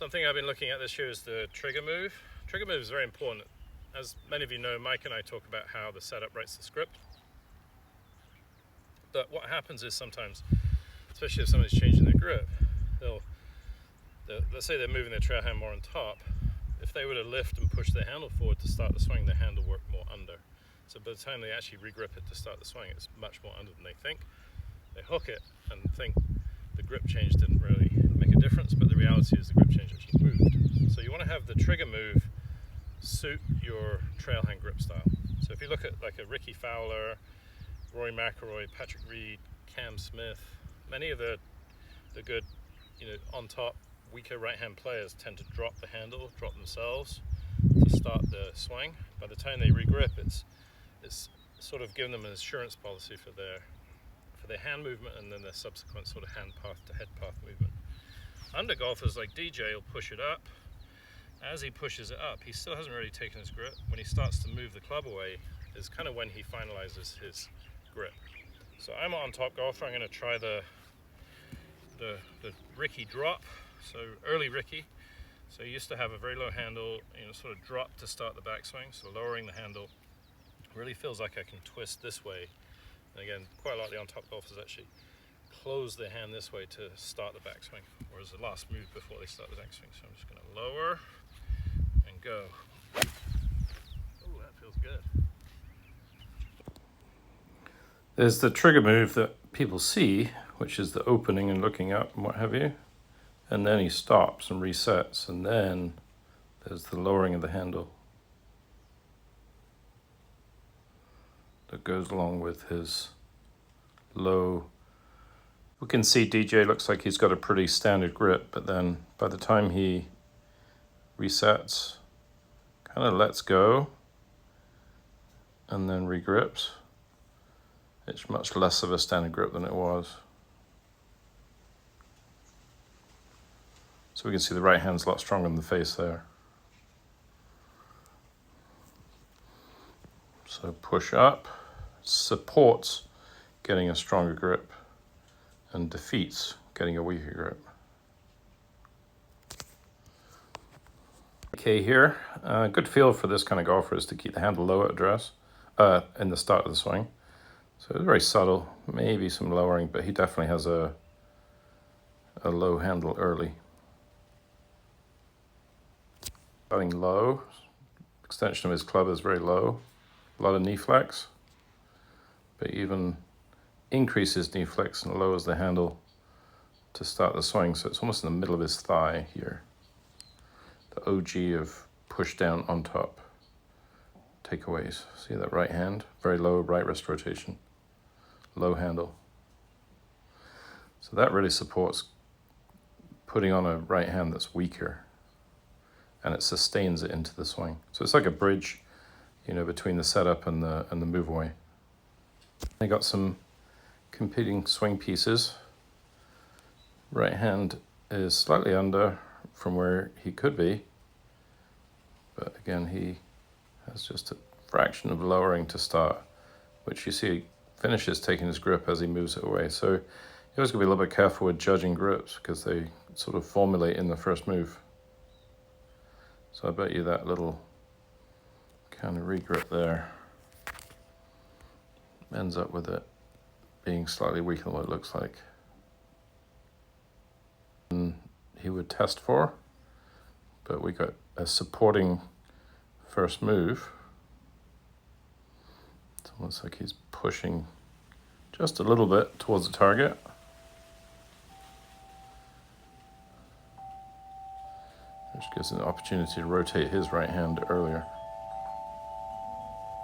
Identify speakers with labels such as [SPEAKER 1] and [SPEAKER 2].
[SPEAKER 1] Something I've been looking at this year is the trigger move. Trigger move is very important. As many of you know, Mike and I talk about how the setup writes the script. But what happens is sometimes, especially if somebody's changing their grip, let's say they're moving their trail hand more on top. If they were to lift and push their handle forward to start the swing, their hand will work more under. So by the time they actually regrip it to start the swing, it's much more under than they think. They hook it and think the grip change didn't really make a difference, but the reality is the grip change actually moved. So you want to have the trigger move suit your trail hand grip style. So if you look at like a Ricky Fowler, Rory McIlroy, Patrick Reed, Cam Smith, many of the good, on top, weaker right hand players tend to drop the handle, drop themselves to start the swing. By the time they regrip, it's sort of giving them an assurance policy for their hand movement and then their subsequent sort of hand path to head path movement. Under golfers like DJ will push it up. As he pushes it up, he still hasn't really taken his grip. When he starts to move the club away is kind of when he finalizes his grip. So I'm on top golfer. I'm going to try the Ricky drop. So early Ricky. So he used to have a very low handle, sort of drop to start the backswing. So lowering the handle really feels like I can twist this way. And again, quite a lot of the on-top golfers actually close their hand this way to start the backswing, whereas the last move before they start the backswing. So I'm just going to lower and go. Oh, that feels good. There's the trigger move that people see, which is the opening and looking up and what have you. And then he stops and resets, and then there's the lowering of the handle that goes along with his low. We can see DJ looks like he's got a pretty standard grip, but then by the time he resets, kind of lets go and then regrips. It's much less of a standard grip than it was. So we can see the right hand's a lot stronger than the face there. So push up, supports getting a stronger grip and defeats getting a weaker grip. Okay, here, good feel for this kind of golfer is to keep the handle low at address in the start of the swing. So it's very subtle, maybe some lowering, but he definitely has a low handle early. Starting low, extension of his club is very low, a lot of knee flex, but even increases knee flex and lowers the handle to start the swing, so it's almost in the middle of his thigh here. The OG of push down on top takeaways. See that right hand? Very low right wrist rotation, low handle. So that really supports putting on a right hand that's weaker, and it sustains it into the swing. So it's like a bridge, between the setup and the move away. I got some competing swing pieces. Right hand is slightly under from where he could be, but again, he has just a fraction of lowering to start, which you see finishes taking his grip as he moves it away. So you always got to be a little bit careful with judging grips because they sort of formulate in the first move. So I bet you that little kind of regrip there ends up with it being slightly weaker than what it looks like. And he would test for, but we got a supporting first move. It's almost like he's pushing just a little bit towards the target. Which gives an opportunity to rotate his right hand earlier.